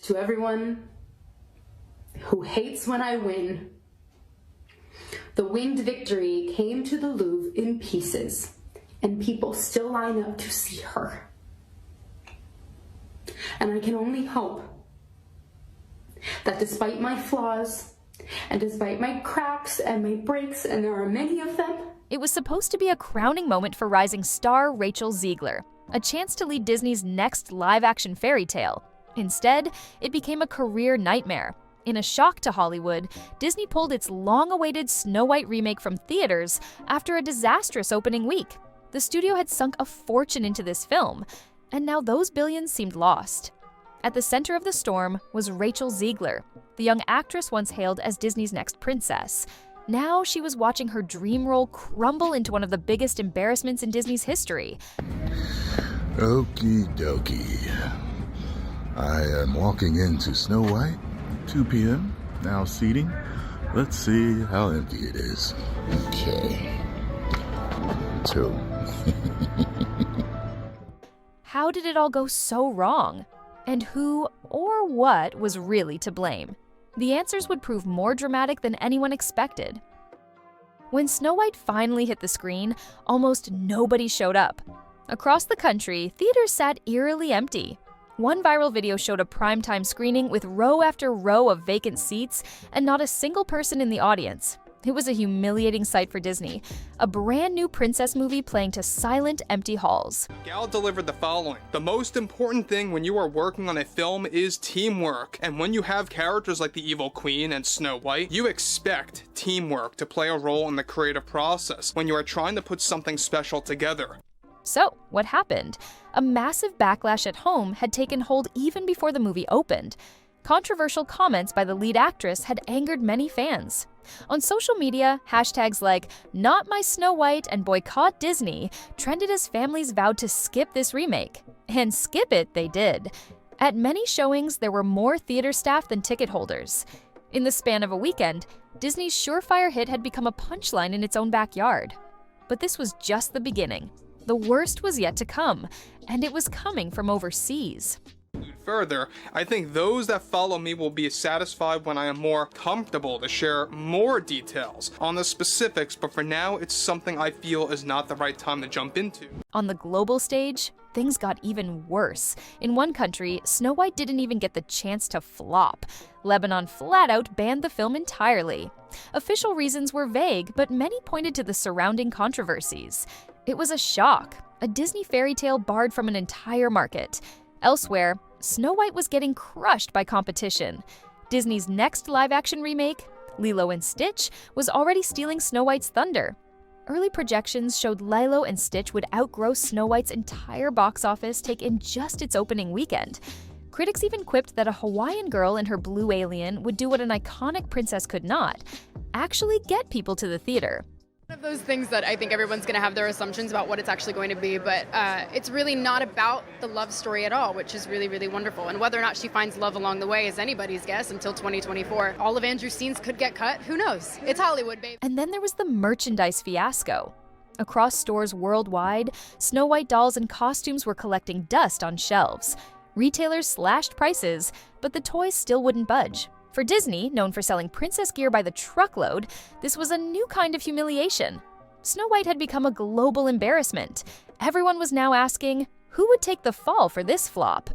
To everyone who hates when I win, the winged victory came to the Louvre in pieces, and people still line up to see her. And I can only hope that despite my flaws, and despite my cracks and my breaks, and there are many of them. It was supposed to be a crowning moment for rising star Rachel Zegler, a chance to lead Disney's next live-action fairy tale. Instead, it became a career nightmare. In a shock to Hollywood, Disney pulled its long-awaited Snow White remake from theaters after a disastrous opening week. The studio had sunk a fortune into this film, and now those billions seemed lost. At the center of the storm was Rachel Zegler, the young actress once hailed as Disney's next princess. Now she was watching her dream role crumble into one of the biggest embarrassments in Disney's history. Okie dokie. I am walking into Snow White, 2 p.m., now seating. Let's see how empty it is. Okay. 2. How did it all go so wrong? And who or what was really to blame? The answers would prove more dramatic than anyone expected. When Snow White finally hit the screen, almost nobody showed up. Across the country, theaters sat eerily empty. One viral video showed a primetime screening with row after row of vacant seats and not a single person in the audience. It was a humiliating sight for Disney, a brand new princess movie playing to silent, empty halls. Gal delivered the following. The most important thing when you are working on a film is teamwork. And when you have characters like the Evil Queen and Snow White, you expect teamwork to play a role in the creative process when you are trying to put something special together. So, what happened? A massive backlash at home had taken hold even before the movie opened. Controversial comments by the lead actress had angered many fans. On social media, hashtags like "Not My Snow White" and "Boycott Disney" trended as families vowed to skip this remake. And skip it they did. At many showings, there were more theater staff than ticket holders. In the span of a weekend, Disney's surefire hit had become a punchline in its own backyard. But this was just the beginning. The worst was yet to come, and it was coming from overseas. Further, I think those that follow me will be satisfied when I am more comfortable to share more details on the specifics, but for now, it's something I feel is not the right time to jump into. On the global stage, things got even worse. In one country, Snow White didn't even get the chance to flop. Lebanon flat out banned the film entirely. Official reasons were vague, but many pointed to the surrounding controversies. It was a shock, a Disney fairy tale barred from an entire market. Elsewhere, Snow White was getting crushed by competition. Disney's next live-action remake, Lilo and Stitch, was already stealing Snow White's thunder. Early projections showed Lilo and Stitch would outgross Snow White's entire box office take in just its opening weekend. Critics even quipped that a Hawaiian girl and her blue alien would do what an iconic princess could not, actually get people to the theater. One of those things that I think everyone's going to have their assumptions about what it's actually going to be, but it's really not about the love story at all, which is really, really wonderful. And whether or not she finds love along the way is anybody's guess until 2024. All of Andrew's scenes could get cut. Who knows? It's Hollywood, babe. And then there was the merchandise fiasco. Across stores worldwide, Snow White dolls and costumes were collecting dust on shelves. Retailers slashed prices, but the toys still wouldn't budge. For Disney, known for selling princess gear by the truckload, this was a new kind of humiliation. Snow White had become a global embarrassment. Everyone was now asking, who would take the fall for this flop?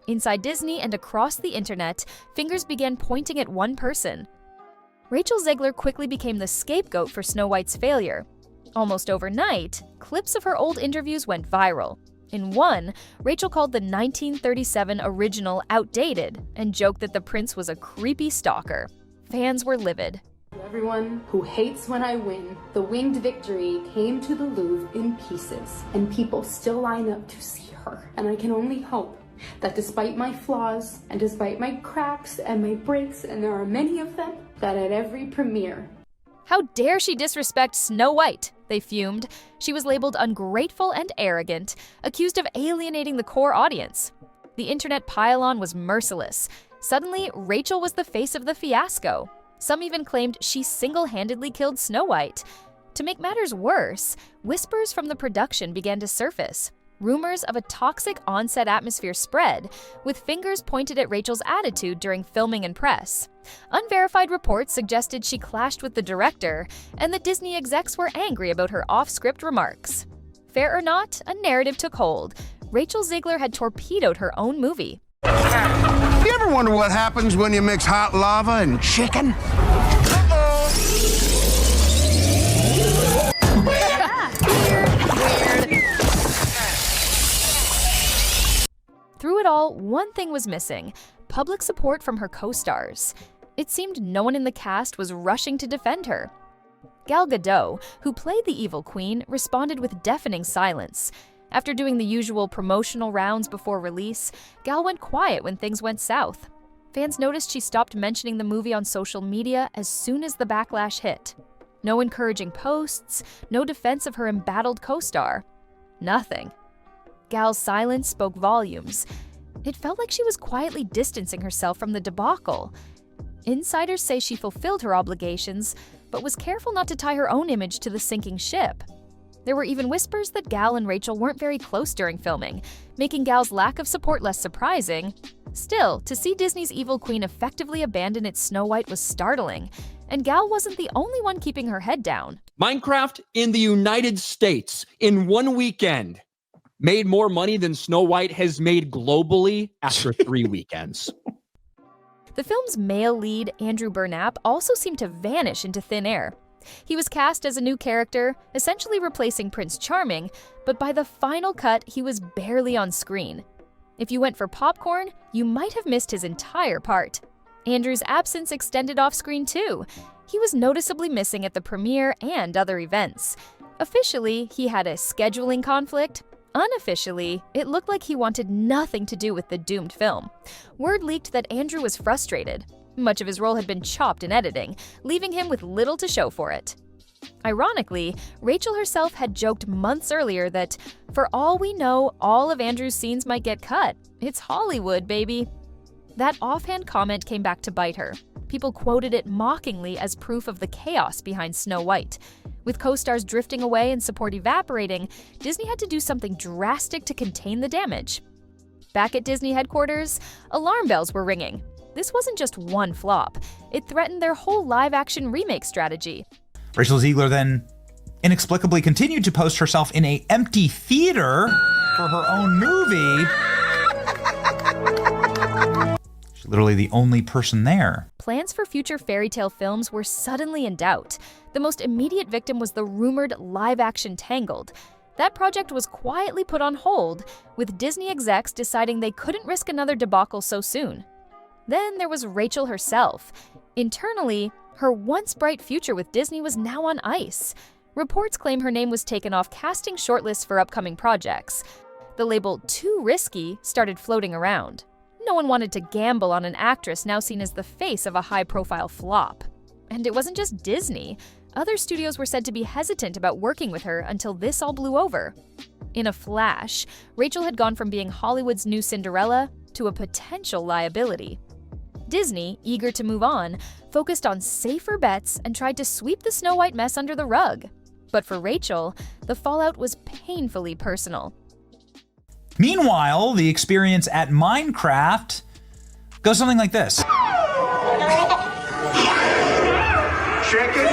Inside Disney and across the internet, fingers began pointing at one person. Rachel Zegler quickly became the scapegoat for Snow White's failure. Almost overnight, clips of her old interviews went viral. In one, Rachel called the 1937 original outdated and joked that the prince was a creepy stalker. Fans were livid. To everyone who hates when I win, the winged victory came to the Louvre in pieces, and people still line up to see her. And I can only hope that despite my flaws, and despite my cracks and my breaks, and there are many of them, that at every premiere, How dare she disrespect Snow White? They fumed. She was labeled ungrateful and arrogant, accused of alienating the core audience. The internet pile-on was merciless. Suddenly, Rachel was the face of the fiasco. Some even claimed she single-handedly killed Snow White. To make matters worse, whispers from the production began to surface. Rumors of a toxic on-set atmosphere spread, with fingers pointed at Rachel's attitude during filming and press. Unverified reports suggested she clashed with the director, and that Disney execs were angry about her off-script remarks. Fair or not, a narrative took hold. Rachel Zegler had torpedoed her own movie. You ever wonder what happens when you mix hot lava and chicken? Through it all, one thing was missing: public support from her co-stars. It seemed no one in the cast was rushing to defend her. Gal Gadot, who played the evil queen, responded with deafening silence. After doing the usual promotional rounds before release, Gal went quiet when things went south. Fans noticed she stopped mentioning the movie on social media as soon as the backlash hit. No encouraging posts, no defense of her embattled co-star. Nothing. Gal's silence spoke volumes. It felt like she was quietly distancing herself from the debacle. Insiders say she fulfilled her obligations, but was careful not to tie her own image to the sinking ship. There were even whispers that Gal and Rachel weren't very close during filming, making Gal's lack of support less surprising. Still, to see Disney's evil queen effectively abandon its Snow White was startling, and Gal wasn't the only one keeping her head down. Minecraft in the United States in one weekend made more money than Snow White has made globally after 3 weekends. The film's male lead, Andrew Burnap, also seemed to vanish into thin air. He was cast as a new character, essentially replacing Prince Charming, but by the final cut, he was barely on screen. If you went for popcorn, you might have missed his entire part. Andrew's absence extended off-screen too. He was noticeably missing at the premiere and other events. Officially, he had a scheduling conflict. Unofficially, it looked like he wanted nothing to do with the doomed film. Word leaked that Andrew was frustrated. Much of his role had been chopped in editing, leaving him with little to show for it. Ironically, Rachel herself had joked months earlier that, for all we know, all of Andrew's scenes might get cut. It's Hollywood, baby. That offhand comment came back to bite her. People quoted it mockingly as proof of the chaos behind Snow White. With co-stars drifting away and support evaporating, Disney had to do something drastic to contain the damage. Back at Disney headquarters, alarm bells were ringing. This wasn't just one flop. It threatened their whole live-action remake strategy. Rachel Zegler then inexplicably continued to post herself in an empty theater for her own movie. She's literally the only person there. Plans for future fairy tale films were suddenly in doubt. The most immediate victim was the rumored live-action Tangled. That project was quietly put on hold, with Disney execs deciding they couldn't risk another debacle so soon. Then there was Rachel herself. Internally, her once bright future with Disney was now on ice. Reports claim her name was taken off casting shortlists for upcoming projects. The label "too risky" started floating around. No one wanted to gamble on an actress now seen as the face of a high-profile flop. And it wasn't just Disney. Other studios were said to be hesitant about working with her until this all blew over. In a flash, Rachel had gone from being Hollywood's new Cinderella to a potential liability. Disney, eager to move on, focused on safer bets and tried to sweep the Snow White mess under the rug. But for Rachel, the fallout was painfully personal. Meanwhile, the experience at Minecraft goes something like this. Chicken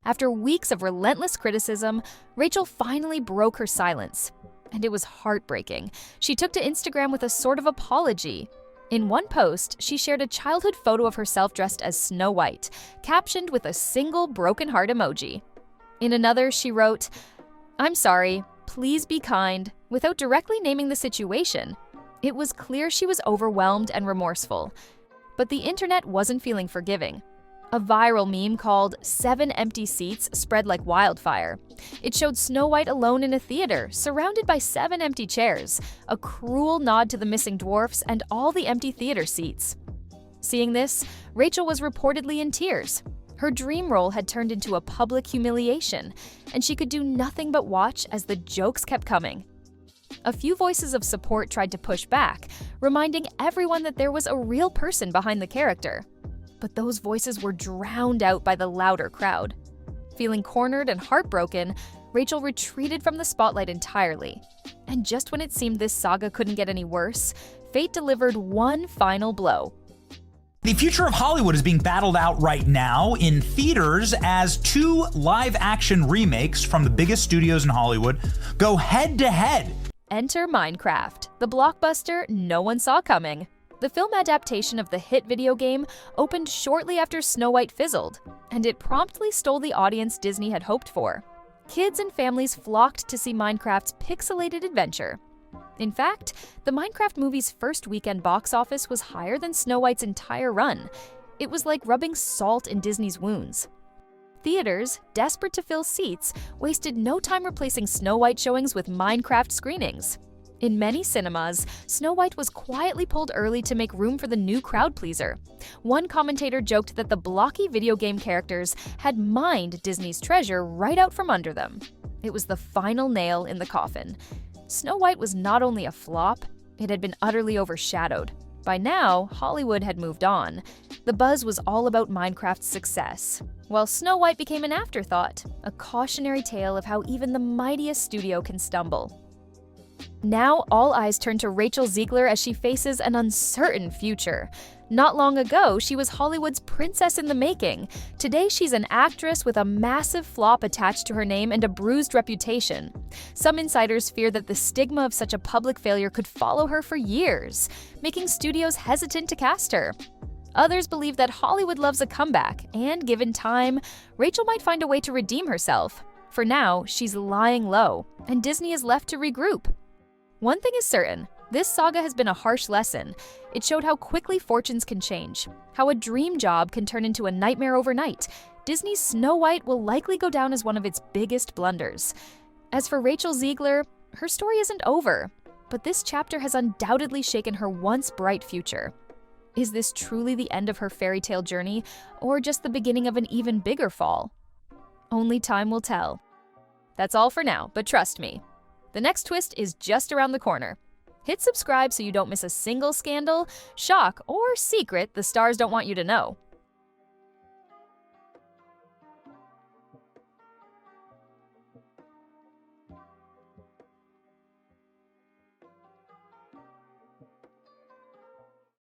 After weeks of relentless criticism, Rachel finally broke her silence. And it was heartbreaking. She took to Instagram with a sort of apology. In one post, she shared a childhood photo of herself dressed as Snow White, captioned with a single broken heart emoji. In another, she wrote, "I'm sorry, please be kind," without directly naming the situation. It was clear she was overwhelmed and remorseful. But the internet wasn't feeling forgiving. A viral meme called 7 Empty Seats spread like wildfire. It showed Snow White alone in a theater, surrounded by 7 empty chairs, a cruel nod to the missing dwarfs and all the empty theater seats. Seeing this, Rachel was reportedly in tears. Her dream role had turned into a public humiliation, and she could do nothing but watch as the jokes kept coming. A few voices of support tried to push back, reminding everyone that there was a real person behind the character. but those voices were drowned out by the louder crowd. Feeling cornered and heartbroken, Rachel retreated from the spotlight entirely. And just when it seemed this saga couldn't get any worse, fate delivered one final blow. The future of Hollywood is being battled out right now in theaters as two live-action remakes from the biggest studios in Hollywood go head-to-head. Enter Minecraft, the blockbuster no one saw coming. The film adaptation of the hit video game opened shortly after Snow White fizzled, and it promptly stole the audience Disney had hoped for. Kids and families flocked to see Minecraft's pixelated adventure. In fact, the Minecraft movie's first weekend box office was higher than Snow White's entire run. It was like rubbing salt in Disney's wounds. Theaters, desperate to fill seats, wasted no time replacing Snow White showings with Minecraft screenings. In many cinemas, Snow White was quietly pulled early to make room for the new crowd pleaser. One commentator joked that the blocky video game characters had mined Disney's treasure right out from under them. It was the final nail in the coffin. Snow White was not only a flop, it had been utterly overshadowed. By now, Hollywood had moved on. The buzz was all about Minecraft's success, while Snow White became an afterthought, a cautionary tale of how even the mightiest studio can stumble. Now, all eyes turn to Rachel Zegler as she faces an uncertain future. Not long ago, she was Hollywood's princess in the making. Today, she's an actress with a massive flop attached to her name and a bruised reputation. Some insiders fear that the stigma of such a public failure could follow her for years, making studios hesitant to cast her. Others believe that Hollywood loves a comeback, and given time, Rachel might find a way to redeem herself. For now, she's lying low, and Disney is left to regroup. One thing is certain, this saga has been a harsh lesson. It showed how quickly fortunes can change, how a dream job can turn into a nightmare overnight. Disney's Snow White will likely go down as one of its biggest blunders. As for Rachel Zegler, her story isn't over, but this chapter has undoubtedly shaken her once bright future. Is this truly the end of her fairy tale journey, or just the beginning of an even bigger fall? Only time will tell. That's all for now, but trust me, the next twist is just around the corner. Hit subscribe so you don't miss a single scandal, shock, or secret the stars don't want you to know.